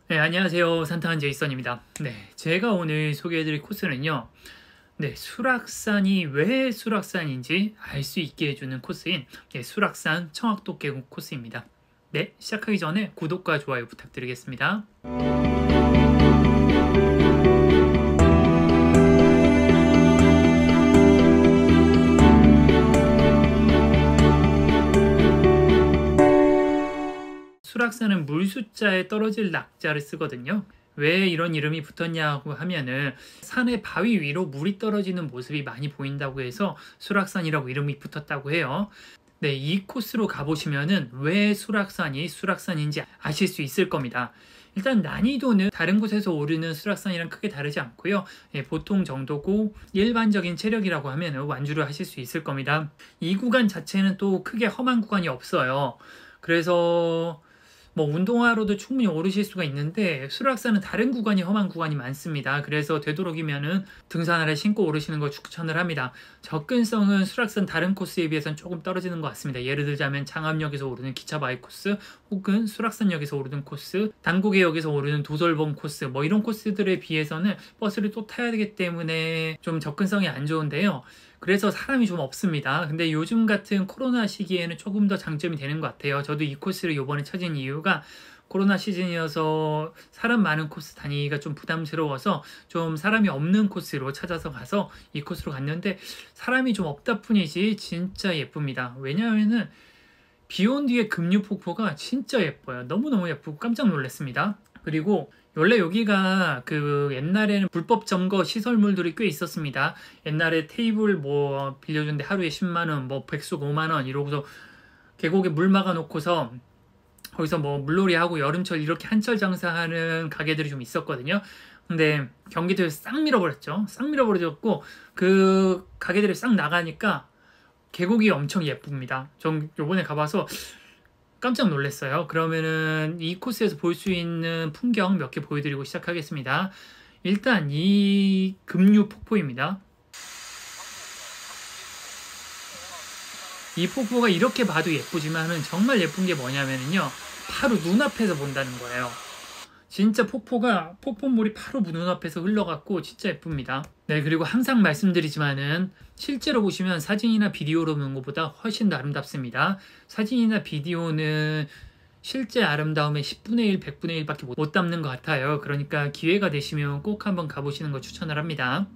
네, 안녕하세요. 산타한 제이선입니다. 네, 제가 오늘 소개해드릴 코스는요. 네, 수락산이 왜 수락산인지 알 수 있게 해주는 코스인 수락산 청학도 계곡 코스입니다. 네, 시작하기 전에 구독과 좋아요 부탁드리겠습니다. 수락산은 물숫자에 떨어질 낙자를 쓰거든요. 왜 이런 이름이 붙었냐고 하면은 산의 바위 위로 물이 떨어지는 모습이 많이 보인다고 해서 수락산이라고 이름이 붙었다고 해요. 네, 이 코스로 가보시면은 왜 수락산인지 아실 수 있을 겁니다. 일단 난이도는 다른 곳에서 오르는 수락산이랑 크게 다르지 않고요. 보통 정도고 일반적인 체력이라고 하면 완주를 하실 수 있을 겁니다. 이 구간 자체는 또 크게 험한 구간이 없어요. 그래서 뭐 운동화로도 충분히 오르실 수가 있는데 수락산은 다른 구간이 험한 구간이 많습니다. 그래서 되도록이면은 등산화를 신고 오르시는 걸 추천을 합니다. 접근성은 수락산 다른 코스에 비해서는 조금 떨어지는 것 같습니다. 예를 들자면 장암역에서 오르는 기차 바이 코스, 혹은 수락산역에서 오르는 코스, 당고개역에서 오르는 도솔봉 코스, 뭐 이런 코스들에 비해서는 버스를 또 타야 되기 때문에 좀 접근성이 안 좋은데요. 그래서 사람이 좀 없습니다. 근데 요즘 같은 코로나 시기에는 조금 더 장점이 되는 것 같아요. 저도 이 코스를 이번에 찾은 이유가 코로나 시즌이어서 사람 많은 코스 다니기가 좀 부담스러워서 좀 사람이 없는 코스로 찾아서 가서 이 코스로 갔는데 사람이 좀 없다 뿐이지 진짜 예쁩니다. 왜냐하면은 비 온 뒤에 급류폭포가 진짜 예뻐요. 너무너무 예쁘고 깜짝 놀랐습니다. 그리고 원래 여기가 그 옛날에는 불법 점거 시설물들이 꽤 있었습니다. 옛날에 테이블 뭐 빌려주는데 하루에 10만원, 뭐 백숙 5만원 이러고서 계곡에 물 막아 놓고서 거기서 뭐 물놀이 하고 여름철 이렇게 한철 장사하는 가게들이 좀 있었거든요. 근데 경기도에서 싹 밀어버렸죠. 싹 밀어버려졌고 그 가게들이 싹 나가니까 계곡이 엄청 예쁩니다. 전 요번에 가봐서 깜짝 놀랐어요. 그러면은 이 코스에서 볼 수 있는 풍경 몇 개 보여드리고 시작하겠습니다. 일단 이 급류 폭포입니다. 이 폭포가 이렇게 봐도 예쁘지만은 정말 예쁜 게 뭐냐면요. 바로 눈앞에서 본다는 거예요. 진짜 폭포물이 바로 눈앞에서 흘러갔고 진짜 예쁩니다. 네, 그리고 항상 말씀드리지만은 실제로 보시면 사진이나 비디오로 보는 것보다 훨씬 더 아름답습니다. 사진이나 비디오는 실제 아름다움의 10분의 1, 100분의 1밖에 못 담는 것 같아요. 그러니까 기회가 되시면 꼭 한번 가보시는 거 추천을 합니다.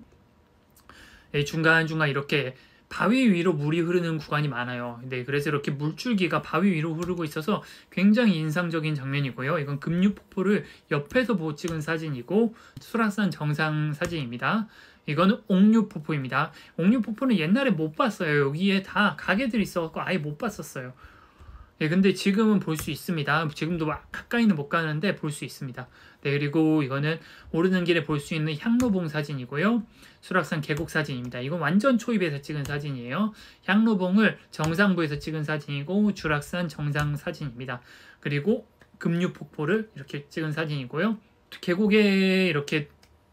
네, 중간중간 이렇게 바위 위로 물이 흐르는 구간이 많아요. 네, 그래서 이렇게 물줄기가 바위 위로 흐르고 있어서 굉장히 인상적인 장면이고요. 이건 급류폭포를 옆에서 보고 찍은 사진이고 수락산 정상 사진입니다. 이거는 옥류폭포입니다. 옥류폭포는 옛날에 못 봤어요. 여기에 다 가게들이 있어갖고 아예 못 봤었어요. 네, 근데 지금은 볼 수 있습니다. 지금도 막 가까이는 못 가는데 볼 수 있습니다. 네, 그리고 이거는 오르는 길에 볼 수 있는 향로봉 사진이고요. 수락산 계곡 사진입니다. 이건 완전 초입에서 찍은 사진이에요. 향로봉을 정상부에서 찍은 사진이고 주락산 정상 사진입니다. 그리고 급류폭포를 이렇게 찍은 사진이고요. 계곡에 이렇게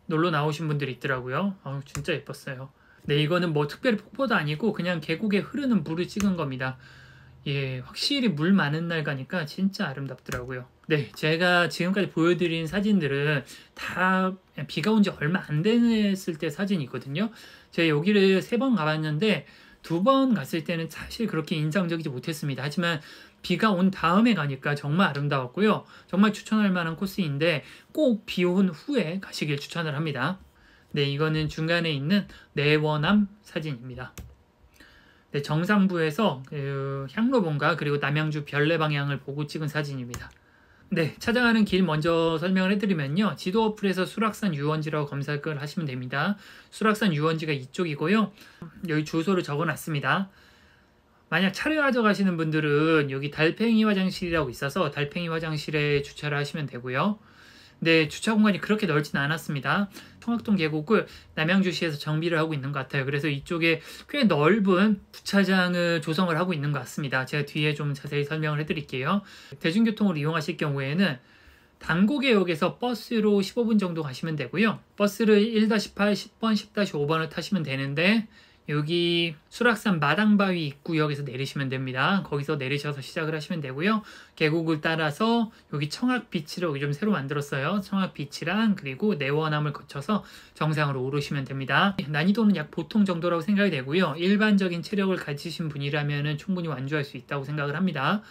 놀러 나오신 분들이 있더라고요. 진짜 예뻤어요. 네, 이거는 뭐 특별히 폭포도 아니고 그냥 계곡에 흐르는 물을 찍은 겁니다. 예, 확실히 물 많은 날 가니까 진짜 아름답더라고요. 네, 제가 지금까지 보여드린 사진들은 다 비가 온 지 얼마 안 됐을 때 사진이거든요. 제가 여기를 3번 가봤는데 2번 갔을 때는 사실 그렇게 인상적이지 못했습니다. 하지만 비가 온 다음에 가니까 정말 아름다웠고요. 정말 추천할 만한 코스인데 꼭 비 온 후에 가시길 추천을 합니다. 네, 이거는 중간에 있는 내원암 사진입니다. 네, 정상부에서 향로봉과 그리고 남양주 별내 방향을 보고 찍은 사진입니다. 네, 찾아가는 길 먼저 설명을 해드리면요. 지도 어플에서 수락산 유원지라고 검색을 하시면 됩니다. 수락산 유원지가 이쪽이고요. 여기 주소를 적어놨습니다. 만약 차를 가져가시는 분들은 여기 달팽이 화장실이라고 있어서 달팽이 화장실에 주차를 하시면 되고요. 네, 주차 공간이 그렇게 넓진 않았습니다. 청학동 계곡을 남양주시에서 정비를 하고 있는 것 같아요. 그래서 이쪽에 꽤 넓은 주차장을 조성을 하고 있는 것 같습니다. 제가 뒤에 좀 자세히 설명을 해드릴게요. 대중교통을 이용하실 경우에는 당고개역에서 버스로 15분 정도 가시면 되고요. 버스를 1-8, 10번, 10-5번을 타시면 되는데 여기 수락산 마당바위 입구역에서 내리시면 됩니다. 거기서 내리셔서 시작을 하시면 되고요. 계곡을 따라서 여기 청학비치로 여기 좀 새로 만들었어요. 청학비치랑 그리고 내원암을 거쳐서 정상으로 오르시면 됩니다. 난이도는 약 보통 정도라고 생각이 되고요. 일반적인 체력을 가지신 분이라면 충분히 완주할 수 있다고 생각을 합니다.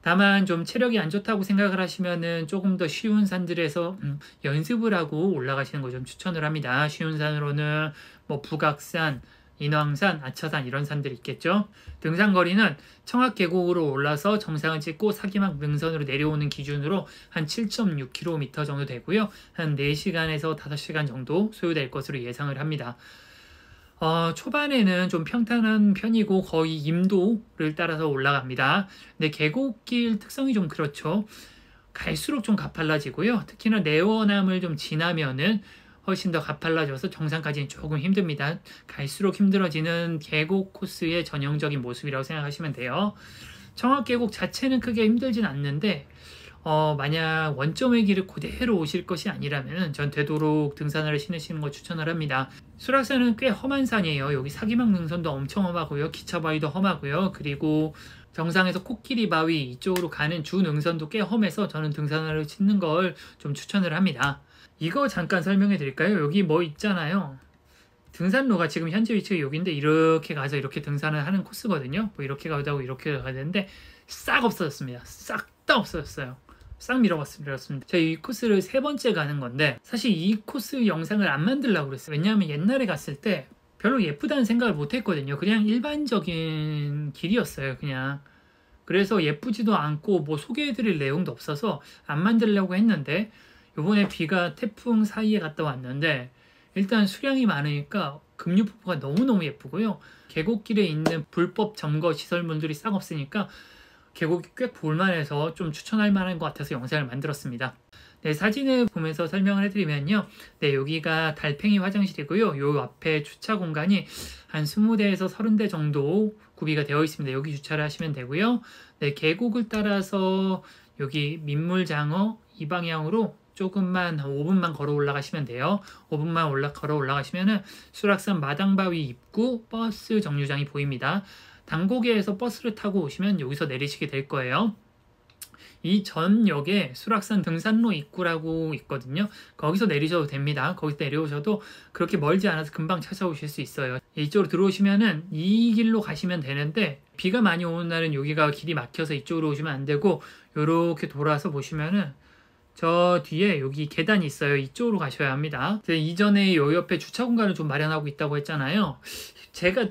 다만 좀 체력이 안 좋다고 생각을 하시면은 조금 더 쉬운 산들에서 연습을 하고 올라가시는 거 좀 추천을 합니다. 쉬운 산으로는 뭐 북악산, 인왕산, 아차산 이런 산들이 있겠죠. 등산 거리는 청학계곡으로 올라서 정상을 찍고 사기막 능선으로 내려오는 기준으로 한 7.6km 정도 되고요. 한 4시간에서 5시간 정도 소요될 것으로 예상을 합니다. 초반에는 좀 평탄한 편이고 거의 임도를 따라서 올라갑니다. 근데 계곡길 특성이 좀 그렇죠. 갈수록 좀 가팔라지고요. 특히나 내원암을 좀 지나면은 훨씬 더 가팔라져서 정상까지는 조금 힘듭니다. 갈수록 힘들어지는 계곡 코스의 전형적인 모습이라고 생각하시면 돼요. 청학계곡 자체는 크게 힘들진 않는데 만약 원점의 길을 그대로 오실 것이 아니라면 전 되도록 등산화를 신으시는 걸 추천을 합니다. 수락산은 꽤 험한 산이에요. 여기 사기막 능선도 엄청 험하고요. 기차바위도 험하고요. 그리고 정상에서 코끼리 바위 이쪽으로 가는 주 능선도 꽤 험해서 저는 등산화를 신는 걸 좀 추천을 합니다. 이거 잠깐 설명해 드릴까요? 여기 뭐 있잖아요. 등산로가 지금 현재 위치가 여기인데 이렇게 가서 이렇게 등산을 하는 코스거든요. 뭐 이렇게 가다고 이렇게 가야 되는데 싹 없어졌습니다. 싹 다 없어졌어요. 싹 밀어봤습니다. 제가 이 코스를 3번째 가는 건데 사실 이 코스 영상을 안 만들려고 그랬어요. 왜냐하면 옛날에 갔을 때 별로 예쁘다는 생각을 못 했거든요. 그냥 일반적인 길이었어요. 그냥 그래서 예쁘지도 않고 뭐 소개해드릴 내용도 없어서 안 만들려고 했는데 요번에 비가 태풍 사이에 갔다 왔는데 일단 수량이 많으니까 급류폭포가 너무너무 예쁘고요. 계곡길에 있는 불법 점거 시설물들이 싹 없으니까 계곡이 꽤 볼만해서 좀 추천할 만한 것 같아서 영상을 만들었습니다. 네, 사진을 보면서 설명을 해드리면요. 네, 여기가 달팽이 화장실이고요. 요 앞에 주차 공간이 한 20대에서 30대 정도 구비가 되어 있습니다. 여기 주차를 하시면 되고요. 네, 계곡을 따라서 여기 민물장어 이 방향으로 조금만 한 5분만 걸어 올라가시면 돼요. 5분만 걸어 올라가시면은 수락산 마당바위 입구 버스 정류장이 보입니다. 당고개에서 버스를 타고 오시면 여기서 내리시게 될 거예요. 이 전역에 수락산 등산로 입구라고 있거든요. 거기서 내리셔도 됩니다. 거기서 내려오셔도 그렇게 멀지 않아서 금방 찾아오실 수 있어요. 이쪽으로 들어오시면은 이 길로 가시면 되는데 비가 많이 오는 날은 여기가 길이 막혀서 이쪽으로 오시면 안 되고 이렇게 돌아서 보시면은 저 뒤에 여기 계단이 있어요. 이쪽으로 가셔야 합니다. 이전에 요 옆에 주차 공간을 좀 마련하고 있다고 했잖아요. 제가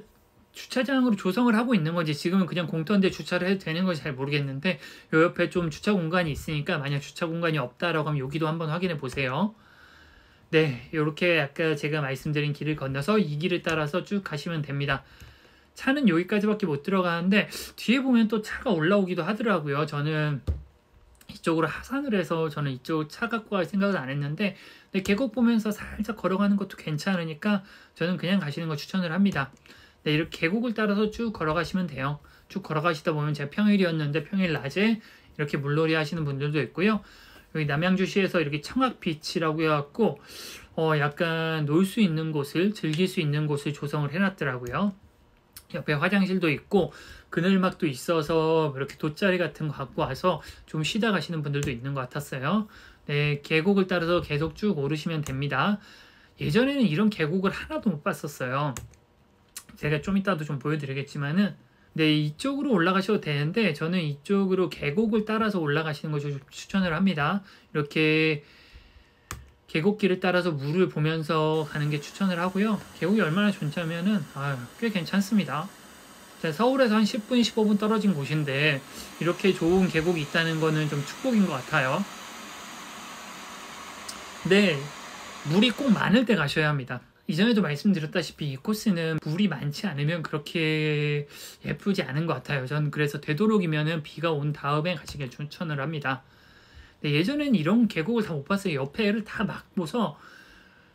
주차장으로 조성을 하고 있는 건지 지금은 그냥 공터인데 주차를 해도 되는 건지 잘 모르겠는데 요 옆에 좀 주차 공간이 있으니까 만약 주차 공간이 없다라고 하면 여기도 한번 확인해 보세요. 네, 이렇게 아까 제가 말씀드린 길을 건너서 이 길을 따라서 쭉 가시면 됩니다. 차는 여기까지밖에 못 들어가는데 뒤에 보면 또 차가 올라오기도 하더라고요. 저는 이쪽으로 하산을 해서 저는 이쪽 차 갖고 갈 생각은 안 했는데 근데 계곡 보면서 살짝 걸어가는 것도 괜찮으니까 저는 그냥 가시는 거 추천을 합니다. 네, 이렇게 계곡을 따라서 쭉 걸어가시면 돼요. 쭉 걸어가시다 보면 제가 평일이었는데 평일 낮에 이렇게 물놀이 하시는 분들도 있고요. 여기 남양주시에서 이렇게 청학비치라고 해갖고 약간 놀 수 있는 곳을 즐길 수 있는 곳을 조성을 해놨더라고요. 옆에 화장실도 있고 그늘막도 있어서 이렇게 돗자리 같은 거 갖고 와서 좀 쉬다 가시는 분들도 있는 것 같았어요. 네, 계곡을 따라서 계속 쭉 오르시면 됩니다. 예전에는 이런 계곡을 하나도 못 봤었어요. 제가 좀 이따도 좀 보여드리겠지만은 네, 이쪽으로 올라가셔도 되는데 저는 이쪽으로 계곡을 따라서 올라가시는 걸 좀 추천을 합니다. 이렇게 계곡길을 따라서 물을 보면서 가는 게 추천을 하고요. 계곡이 얼마나 좋냐면은 꽤 괜찮습니다. 서울에서 한 10분, 15분 떨어진 곳인데 이렇게 좋은 계곡이 있다는 거는 좀 축복인 것 같아요. 네, 물이 꼭 많을 때 가셔야 합니다. 이전에도 말씀드렸다시피 이 코스는 물이 많지 않으면 그렇게 예쁘지 않은 것 같아요. 전 그래서 되도록이면 비가 온 다음에 가시길 추천을 합니다. 네, 예전에는 이런 계곡을 다 못 봤어요. 옆에를 다 막고서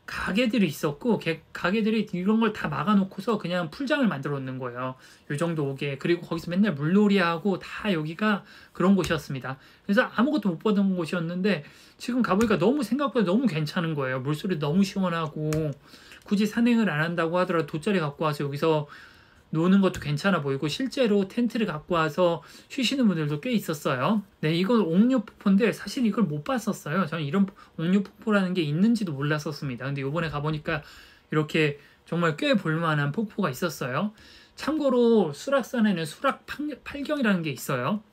가게들이 있었고 가게들이 이런 걸 다 막아놓고서 그냥 풀장을 만들어 놓는 거예요. 요 정도 오게. 그리고 거기서 맨날 물놀이하고 다 여기가 그런 곳이었습니다. 그래서 아무것도 못 보던 곳이었는데 지금 가보니까 너무 생각보다 너무 괜찮은 거예요. 물소리 너무 시원하고 굳이 산행을 안 한다고 하더라도 돗자리 갖고 와서 여기서 노는 것도 괜찮아 보이고 실제로 텐트를 갖고 와서 쉬시는 분들도 꽤 있었어요. 네, 이건 옥류폭포인데 사실 이걸 못 봤었어요. 저는 이런 옥류폭포라는 게 있는지도 몰랐었습니다. 근데 요번에 가보니까 이렇게 정말 꽤 볼만한 폭포가 있었어요. 참고로 수락산에는 수락팔경이라는 게 있어요.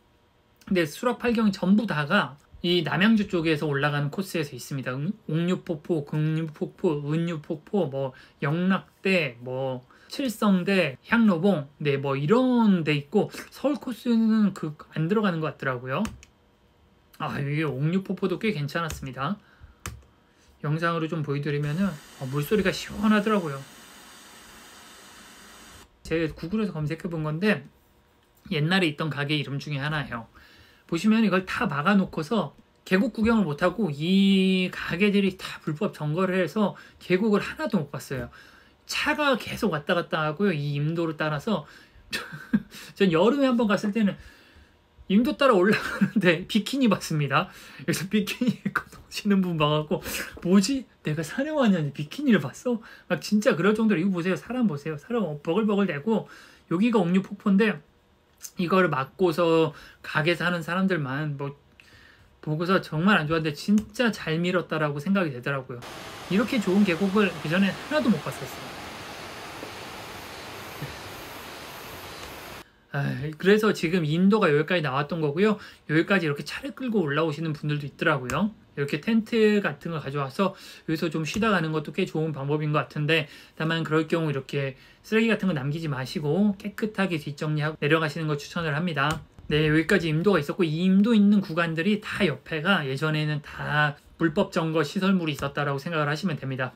근데 수락팔경이 전부 다가 이 남양주 쪽에서 올라가는 코스에서 있습니다. 옥류폭포, 금류폭포, 은류폭포, 뭐 영락대, 뭐 칠성대, 향로봉, 네, 뭐 이런 데 있고 서울 코스는 안 들어가는 것 같더라고요. 아, 여기 옥류폭포도 꽤 괜찮았습니다. 영상으로 좀 보여드리면은 물소리가 시원하더라고요. 제가 구글에서 검색해 본 건데 옛날에 있던 가게 이름 중에 하나예요. 보시면 이걸 다 막아놓고서 계곡 구경을 못하고 이 가게들이 다 불법 점거를 해서 계곡을 하나도 못 봤어요. 차가 계속 왔다 갔다 하고요. 이 임도를 따라서 전 여름에 한번 갔을 때는 임도 따라 올라가는데 비키니 봤습니다. 그래서 비키니 입고 노시는 분 봐갖고 뭐지? 내가 산에 왔냐니 비키니를 봤어? 막 진짜 그럴 정도로 이거 보세요. 사람 보세요. 사람 버글버글 대고 여기가 옥류폭포인데 이거를 막고서 가게 사는 사람들만 뭐 보고서 정말 안 좋았는데 진짜 잘 밀었다라고 생각이 되더라고요. 이렇게 좋은 계곡을 그전에 하나도 못 봤었어요. 그래서 지금 인도가 여기까지 나왔던 거고요. 여기까지 이렇게 차를 끌고 올라오시는 분들도 있더라고요. 이렇게 텐트 같은 거 가져와서 여기서 좀 쉬다 가는 것도 꽤 좋은 방법인 것 같은데 다만 그럴 경우 이렇게 쓰레기 같은 거 남기지 마시고 깨끗하게 뒷정리하고 내려가시는 거 추천을 합니다. 네, 여기까지 임도가 있었고 이 임도 있는 구간들이 다 옆에가 예전에는 다 불법 점거 시설물이 있었다라고 생각을 하시면 됩니다.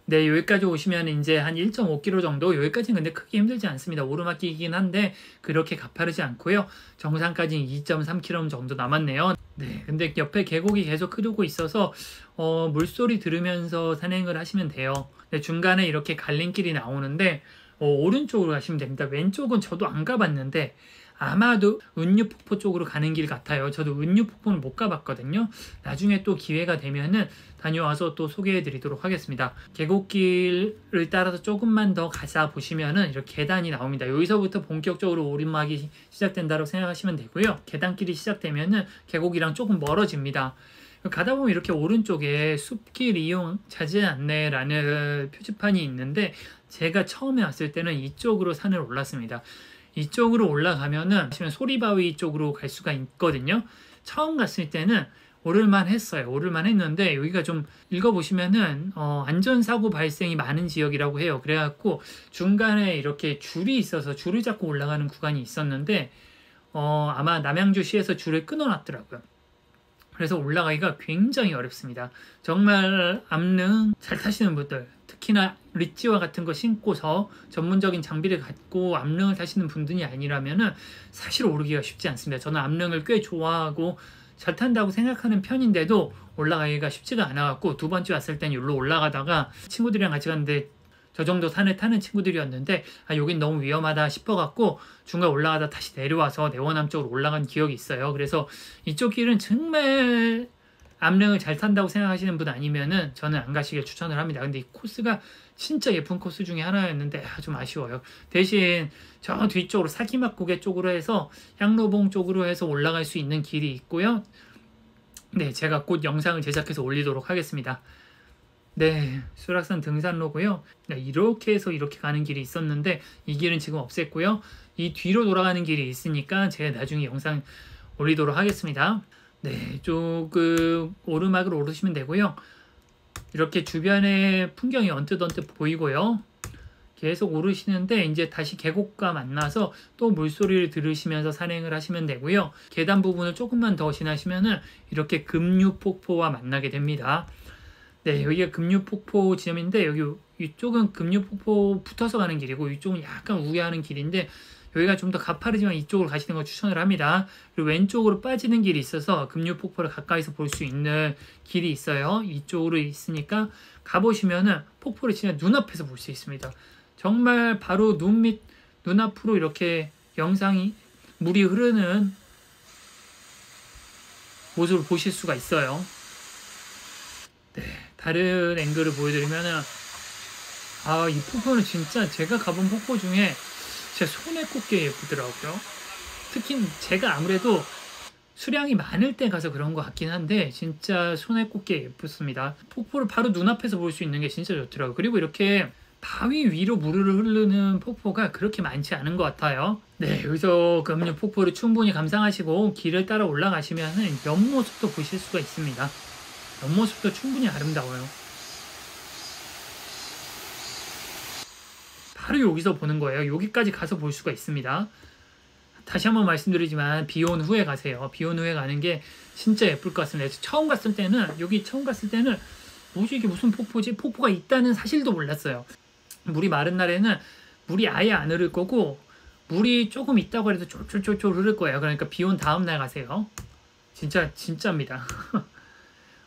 네, 여기까지 오시면 이제 한 1.5km 정도, 여기까지는 근데 크게 힘들지 않습니다. 오르막길이긴 한데 그렇게 가파르지 않고요. 정상까지는 2.3km 정도 남았네요. 네, 근데 옆에 계곡이 계속 흐르고 있어서 물소리 들으면서 산행을 하시면 돼요. 네, 중간에 이렇게 갈림길이 나오는데 오른쪽으로 가시면 됩니다. 왼쪽은 저도 안 가봤는데 아마도 은유폭포 쪽으로 가는 길 같아요. 저도 은유폭포는 못 가봤거든요. 나중에 또 기회가 되면은 다녀와서 또 소개해 드리도록 하겠습니다. 계곡길을 따라서 조금만 더 가서 보시면은 이렇게 계단이 나옵니다. 여기서부터 본격적으로 오르막이 시작된다고 생각하시면 되고요. 계단길이 시작되면은 계곡이랑 조금 멀어집니다. 가다 보면 이렇게 오른쪽에 숲길 이용 자제 안내라는 표지판이 있는데 제가 처음에 왔을 때는 이쪽으로 산을 올랐습니다. 이쪽으로 올라가면은 소리바위 쪽으로 갈 수가 있거든요. 처음 갔을 때는 오를만 했어요. 오를만 했는데 여기가 좀 읽어보시면은 안전사고 발생이 많은 지역이라고 해요. 그래갖고 중간에 이렇게 줄이 있어서 줄을 잡고 올라가는 구간이 있었는데 아마 남양주시에서 줄을 끊어놨더라고요. 그래서 올라가기가 굉장히 어렵습니다. 정말 암릉 잘 타시는 분들, 특히나 리치와 같은 거 신고서 전문적인 장비를 갖고 암릉을 타시는 분들이 아니라면은 사실 오르기가 쉽지 않습니다. 저는 암릉을 꽤 좋아하고 잘 탄다고 생각하는 편인데도 올라가기가 쉽지가 않아갖고 두 번째 왔을 땐 여기로 올라가다가 친구들이랑 같이 갔는데 저 정도 산을 타는 친구들이었는데 여긴 너무 위험하다 싶어갖고 중간 올라가다 다시 내려와서 내원암 쪽으로 올라간 기억이 있어요. 그래서 이쪽 길은 정말 암릉을 잘 탄다고 생각하시는 분 아니면은 저는 안 가시길 추천을 합니다. 근데 이 코스가 진짜 예쁜 코스 중에 하나였는데 좀 아쉬워요. 대신 저 뒤쪽으로 사기막고개 쪽으로 해서 향로봉 쪽으로 해서 올라갈 수 있는 길이 있고요. 네, 제가 곧 영상을 제작해서 올리도록 하겠습니다. 네, 수락산 등산로고요. 네, 이렇게 해서 이렇게 가는 길이 있었는데 이 길은 지금 없앴고요. 이 뒤로 돌아가는 길이 있으니까 제가 나중에 영상 올리도록 하겠습니다. 네, 조금 오르막으로 오르시면 되고요. 이렇게 주변에 풍경이 언뜻 보이고요. 계속 오르시는데 이제 다시 계곡과 만나서 또 물소리를 들으시면서 산행을 하시면 되고요. 계단 부분을 조금만 더 지나시면은 이렇게 금류폭포와 만나게 됩니다. 네, 여기가 금류폭포 지점인데 이쪽은 금류폭포 붙어서 가는 길이고 이쪽은 약간 우회하는 길인데 여기가 좀 더 가파르지만 이쪽으로 가시는 걸 추천을 합니다. 그리고 왼쪽으로 빠지는 길이 있어서 금류폭포를 가까이서 볼 수 있는 길이 있어요. 이쪽으로 있으니까 가보시면은 폭포를 진짜 눈앞에서 볼 수 있습니다. 정말 바로 눈앞으로 이렇게 물이 흐르는 모습을 보실 수가 있어요. 네, 다른 앵글을 보여드리면은 아, 이 폭포는 진짜 제가 가본 폭포 중에 제 손에 꼽게 예쁘더라고요. 특히 제가 아무래도 수량이 많을 때 가서 그런 것 같긴 한데 진짜 손에 꼽게 예쁘습니다. 폭포를 바로 눈앞에서 볼 수 있는 게 진짜 좋더라고요. 그리고 이렇게 바위 위로 물을 흐르는 폭포가 그렇게 많지 않은 것 같아요. 네, 여기서 금류 폭포를 충분히 감상하시고 길을 따라 올라가시면 옆모습도 보실 수가 있습니다. 옆모습도 충분히 아름다워요. 바로 여기서 보는 거예요. 여기까지 가서 볼 수가 있습니다. 다시 한번 말씀드리지만 비 온 후에 가세요. 비 온 후에 가는 게 진짜 예쁠 것 같습니다. 처음 갔을 때는 뭐지 이게 무슨 폭포지? 폭포가 있다는 사실도 몰랐어요. 물이 마른 날에는 물이 아예 안 흐를 거고 물이 조금 있다고 해도 쫄쫄쫄쫄 흐를 거예요. 그러니까 비 온 다음 날 가세요. 진짜입니다.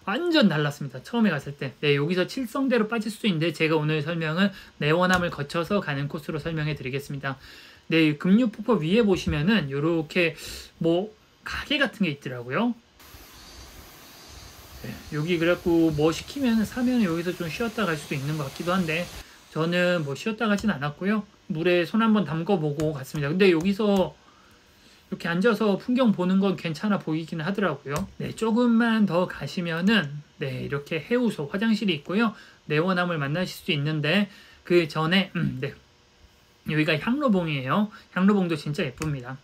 완전 달랐습니다. 처음에 갔을 때. 네, 여기서 칠성대로 빠질 수 있는데 제가 오늘 설명은 내원함을 거쳐서 가는 코스로 설명해 드리겠습니다. 네, 금류폭포 위에 보시면은 요렇게 뭐 가게 같은 게 있더라고요. 네, 여기 그래갖고 뭐 시키면 사면 여기서 좀 쉬었다 갈 수도 있는 것 같기도 한데 저는 뭐 쉬었다 가진 않았고요. 물에 손 한번 담궈보고 갔습니다. 근데 여기서 이렇게 앉아서 풍경 보는 건 괜찮아 보이긴 하더라고요. 네, 조금만 더 가시면은 네, 이렇게 해우소 화장실이 있고요. 내원함을 만나실 수 있는데 그 전에 네, 여기가 향로봉이에요. 향로봉도 진짜 예쁩니다.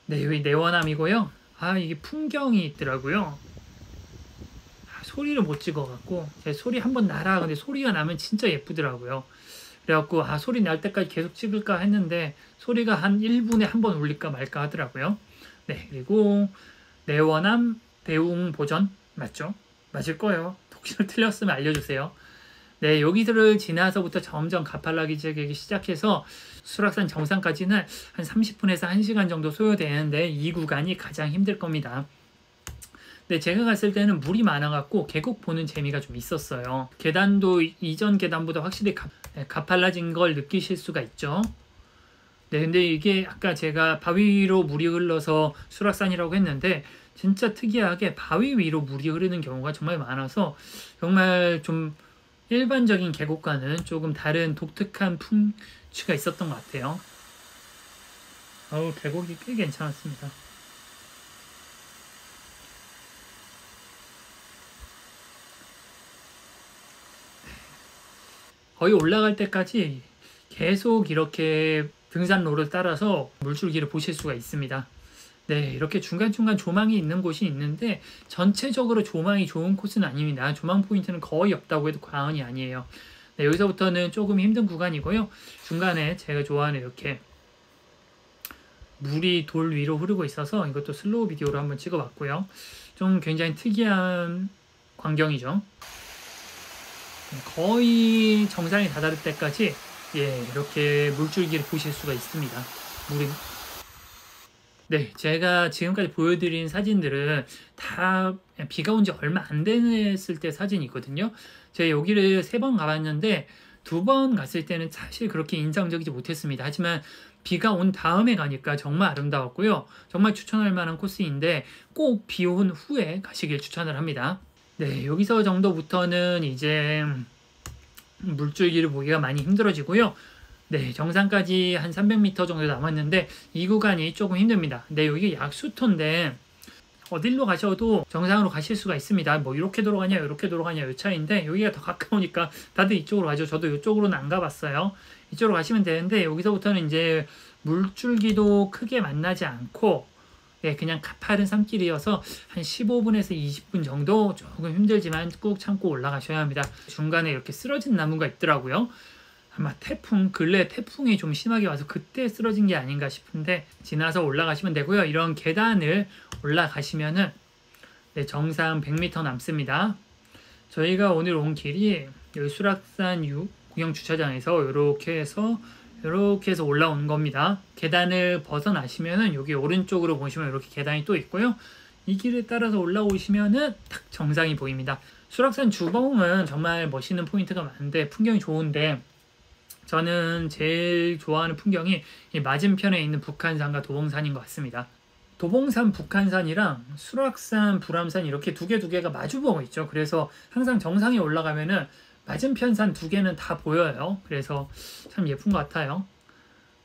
네, 여기 내원함이고요. 아, 이게 풍경이 있더라고요. 소리를 못 찍어갖고 소리 한번 나라. 근데 소리가 나면 진짜 예쁘더라고요. 그래갖고 소리 날 때까지 계속 찍을까 했는데 소리가 한 1분에 한 번 울릴까 말까 하더라고요. 네, 그리고 내원함 대웅 보전 맞죠? 맞을 거예요. 혹시 틀렸으면 알려주세요. 네, 여기를 지나서부터 점점 가팔라기 지역이 시작해서 수락산 정상까지는 한 30분에서 1시간 정도 소요되는데 이 구간이 가장 힘들 겁니다. 네, 제가 갔을 때는 물이 많아갖고 계곡 보는 재미가 좀 있었어요. 계단도 이전 계단보다 확실히 가팔라진 걸 느끼실 수가 있죠. 네, 근데 이게 아까 제가 바위 위로 물이 흘러서 수락산이라고 했는데 진짜 특이하게 바위 위로 물이 흐르는 경우가 정말 많아서 정말 좀 일반적인 계곡과는 조금 다른 독특한 풍취가 있었던 것 같아요. 계곡이 꽤 괜찮았습니다. 거의 올라갈 때까지 계속 이렇게 등산로를 따라서 물줄기를 보실 수가 있습니다. 네, 이렇게 중간중간 조망이 있는 곳이 있는데 전체적으로 조망이 좋은 코스는 아닙니다. 조망 포인트는 거의 없다고 해도 과언이 아니에요. 네, 여기서부터는 조금 힘든 구간이고요. 중간에 제가 좋아하는 이렇게 물이 돌 위로 흐르고 있어서 이것도 슬로우 비디오로 한번 찍어봤고요. 좀 굉장히 특이한 광경이죠. 거의 정상에 다다를 때까지 이렇게 물줄기를 보실 수가 있습니다. 네, 제가 지금까지 보여드린 사진들은 다 비가 온 지 얼마 안 됐을 때 사진이거든요. 제가 여기를 3번 가봤는데 2번 갔을 때는 사실 그렇게 인상적이지 못했습니다. 하지만 비가 온 다음에 가니까 정말 아름다웠고요. 정말 추천할 만한 코스인데 꼭 비 온 후에 가시길 추천을 합니다. 네, 여기서 정도부터는 이제 물줄기를 보기가 많이 힘들어지고요. 네, 정상까지 한 300m 정도 남았는데 이 구간이 조금 힘듭니다. 네, 여기 약수터인데 어딜로 가셔도 정상으로 가실 수가 있습니다. 뭐 이렇게 돌아가냐 이렇게 돌아가냐 이 차이인데 여기가 더 가까우니까 다들 이쪽으로 가죠. 저도 이쪽으로는 안 가봤어요. 이쪽으로 가시면 되는데 여기서부터는 이제 물줄기도 크게 만나지 않고 그냥 가파른 산길이어서 한 15분에서 20분 정도 조금 힘들지만 꾹 참고 올라가셔야 합니다. 중간에 이렇게 쓰러진 나무가 있더라고요. 아마 근래 태풍이 좀 심하게 와서 그때 쓰러진 게 아닌가 싶은데 지나서 올라가시면 되고요. 이런 계단을 올라가시면은 정상 100m 남습니다. 저희가 오늘 온 길이 여기 수락산 구경 주차장에서 이렇게 해서 올라온 겁니다. 계단을 벗어나시면은 여기 오른쪽으로 보시면 이렇게 계단이 또 있고요. 이 길을 따라서 올라오시면은 딱 정상이 보입니다. 수락산 주봉은 정말 멋있는 포인트가 많은데 풍경이 좋은데 저는 제일 좋아하는 풍경이 이 맞은편에 있는 북한산과 도봉산인 것 같습니다. 도봉산 북한산이랑 수락산 불암산 이렇게 두 개가 마주보고 있죠. 그래서 항상 정상에 올라가면은 맞은편 산 두 개는 다 보여요. 그래서 참 예쁜 것 같아요.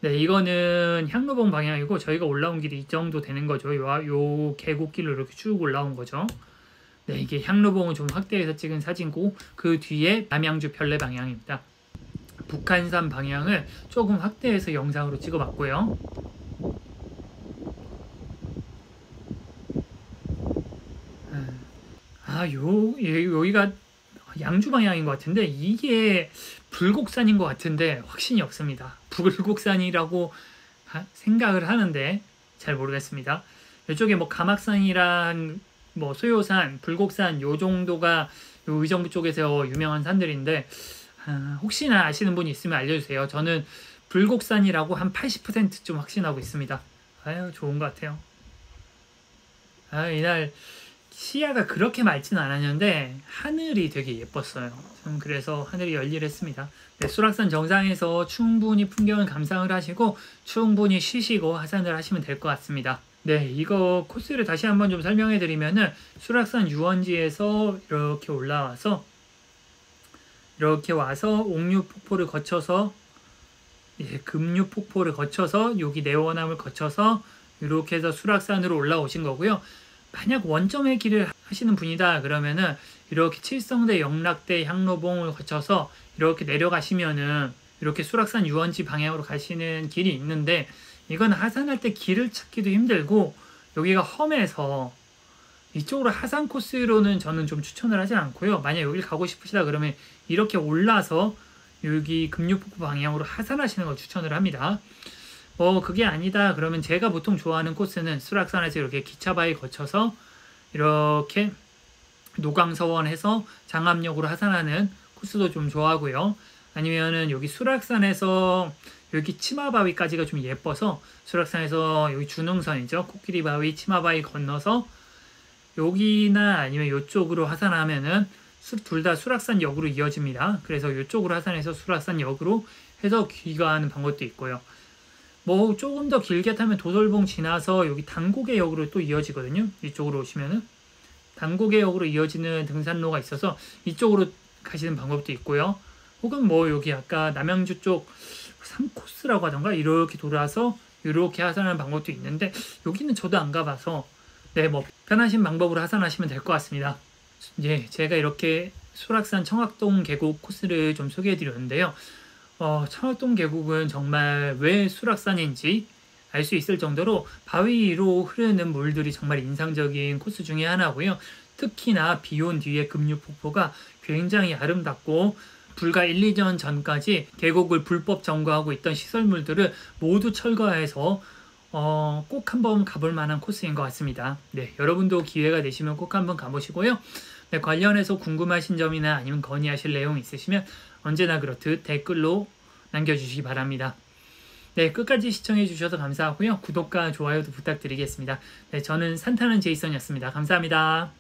네, 이거는 향로봉 방향이고 저희가 올라온 길이 이 정도 되는 거죠. 요 계곡길로 이렇게 쭉 올라온 거죠. 네, 이게 향로봉을 좀 확대해서 찍은 사진고 그 뒤에 남양주 별내 방향입니다. 북한산 방향을 조금 확대해서 영상으로 찍어봤고요. 여기가 양주 방향인 것 같은데 이게 불곡산인 것 같은데 확신이 없습니다. 불곡산이라고 생각을 하는데 잘 모르겠습니다. 이쪽에 뭐 가막산이랑 뭐 소요산, 불곡산 요 정도가 요 의정부 쪽에서 유명한 산들인데 혹시나 아시는 분이 있으면 알려주세요. 저는 불곡산이라고 한 80%좀 확신하고 있습니다. 아유 좋은 것 같아요. 이날 시야가 그렇게 맑지는 않았는데 하늘이 되게 예뻤어요. 좀 그래서 하늘이 열일했습니다. 네, 수락산 정상에서 충분히 풍경을 감상을 하시고 충분히 쉬시고 하산을 하시면 될 것 같습니다. 네, 이거 코스를 다시 한번 좀 설명해 드리면은 수락산 유원지에서 이렇게 올라와서 이렇게 와서 옥류폭포를 거쳐서 금류폭포를 거쳐서 여기 내원암을 거쳐서 이렇게 해서 수락산으로 올라오신 거고요. 만약 원점의 길을 하시는 분이다 그러면은 이렇게 칠성대, 영락대, 향로봉을 거쳐서 이렇게 내려가시면은 이렇게 수락산 유원지 방향으로 가시는 길이 있는데 이건 하산할 때 길을 찾기도 힘들고 여기가 험해서 이쪽으로 하산 코스로는 저는 좀 추천을 하지 않고요. 만약 여기를 가고 싶으시다 그러면 이렇게 올라서 여기 금류폭포 방향으로 하산하시는 걸 추천을 합니다. 그게 아니다 그러면 제가 보통 좋아하는 코스는 수락산에서 이렇게 기차바위 거쳐서 이렇게 노광서원해서 장암역으로 하산하는 코스도 좀 좋아하고요. 아니면은 여기 수락산에서 여기 치마바위까지가 좀 예뻐서 수락산에서 여기 준흥선이죠. 코끼리바위, 치마바위 건너서 여기나 아니면 이쪽으로 하산하면은 둘 다 수락산역으로 이어집니다. 그래서 이쪽으로 하산해서 수락산역으로 해서 귀가하는 방법도 있고요. 뭐 조금 더 길게 타면 도솔봉 지나서 여기 당고개역으로 또 이어지거든요. 이쪽으로 오시면은 당고개역으로 이어지는 등산로가 있어서 이쪽으로 가시는 방법도 있고요. 혹은 뭐 여기 아까 남양주 쪽 3코스라고 하던가 이렇게 돌아서 이렇게 하산하는 방법도 있는데 여기는 저도 안 가봐서 네, 뭐 편하신 방법으로 하산하시면 될 것 같습니다. 예, 제가 이렇게 수락산 청학동 계곡 코스를 좀 소개해 드렸는데요. 청학동 계곡은 정말 왜 수락산인지 알 수 있을 정도로 바위로 흐르는 물들이 정말 인상적인 코스 중에 하나고요. 특히나 비온 뒤에 금류폭포가 굉장히 아름답고 불과 1, 2년 전까지 계곡을 불법 점거하고 있던 시설물들을 모두 철거해서 꼭 한번 가볼 만한 코스인 것 같습니다. 네, 여러분도 기회가 되시면 꼭 한번 가보시고요. 네, 관련해서 궁금하신 점이나 아니면 건의하실 내용 있으시면 언제나 그렇듯 댓글로 남겨주시기 바랍니다. 네, 끝까지 시청해 주셔서 감사하고요. 구독과 좋아요도 부탁드리겠습니다. 네, 저는 산타는 제이슨이었습니다. 감사합니다.